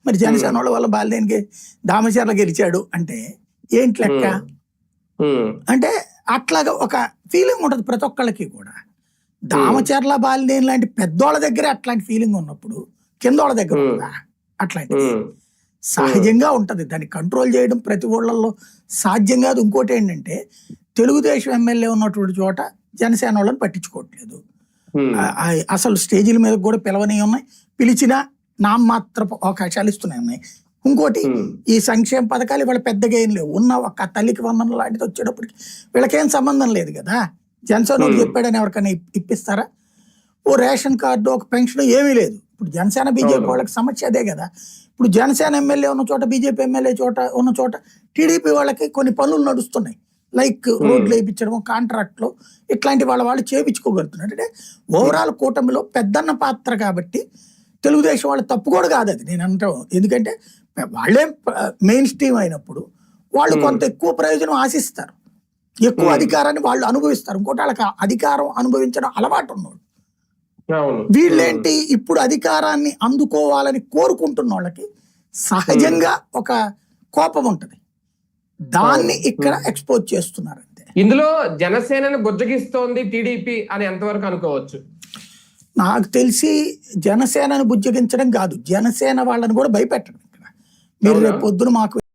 మరి జనసేన వాళ్ళ వల్ల బాలినేనికి దామచర్ల గెలిచాడు అంటే ఏంటి లెక్క అంటే అట్లాగా ఒక ఫీలింగ్ ఉంటుంది ప్రతి ఒక్కళ్ళకి కూడా. దామచర్ల బాలినేని లాంటి పెద్దోళ్ళ దగ్గర అట్లాంటి ఫీలింగ్ ఉన్నప్పుడు కింద వాళ్ళ దగ్గర ఉంటుందా అట్లాంటిది? సహజంగా ఉంటది. దాన్ని కంట్రోల్ చేయడం ప్రతి ఊళ్ళల్లో సాధ్యం కాదు. ఇంకోటి ఏంటంటే తెలుగుదేశం ఎమ్మెల్యే ఉన్నటువంటి చోట జనసేన వాళ్ళని పట్టించుకోవట్లేదు. అసలు స్టేజీల మీద కూడా పిలవని ఉన్నాయి, పిలిచినా నామమాత్ర అవకాశాలు ఇస్తున్నాయి ఉన్నాయి. ఇంకోటి ఈ సంక్షేమ పథకాలు ఇవాళ పెద్దగా ఏం లేవు. ఉన్న ఒక తల్లికి వందనం లాంటిది వచ్చేటప్పటికి వీళ్ళకేం సంబంధం లేదు కదా. జనసేన చెప్పాడని ఎవరికైనా ఇప్పిస్తారా? ఓ రేషన్ కార్డు, ఒక పెన్షన్ ఏమీ లేదు. ఇప్పుడు జనసేన బీజేపీ వాళ్ళకి సమస్య అదే కదా. ఇప్పుడు జనసేన ఎమ్మెల్యే ఉన్న చోట, బీజేపీ ఎమ్మెల్యే ఉన్న చోట టీడీపీ వాళ్ళకి కొన్ని పనులు నడుస్తున్నాయి. లైక్ రోడ్లు వేయించడం, కాంట్రాక్ట్లు, ఇట్లాంటి వాళ్ళు చేయించుకోగలుగుతున్నారు. అంటే ఓవరాల్ కూటమిలో పెద్దన్న పాత్ర కాబట్టి తెలుగుదేశం వాళ్ళ తప్పు కూడా కాదు అది నేను అంటాం. ఎందుకంటే వాళ్ళే మెయిన్ స్ట్రీమ్ అయినప్పుడు వాళ్ళు కొంత ఎక్కువ ప్రయోజనం ఆశిస్తారు, ఎక్కువ అధికారాన్ని వాళ్ళు అనుభవిస్తారు. ఇంకోటి వాళ్ళకి అధికారం అనుభవించడం అలవాటు ఉన్నవాళ్ళు. వీళ్ళేంటి ఇప్పుడు అధికారాన్ని అందుకోవాలని కోరుకుంటున్న వాళ్ళకి సహజంగా ఒక కోపం ఉంటది, దాన్ని ఇక్కడ ఎక్స్పోజ్ చేస్తున్నారు అంతే. ఇందులో జనసేనని బుజ్జగిస్తోంది టీడీపీ అని ఎంతవరకు అనుకోవచ్చు? నాకు తెలిసి జనసేనను బుజ్జగించడం కాదు, జనసేన వాళ్ళని కూడా భయపెట్టడం. ఇక్కడ మీరు రేపు పొద్దున మాకు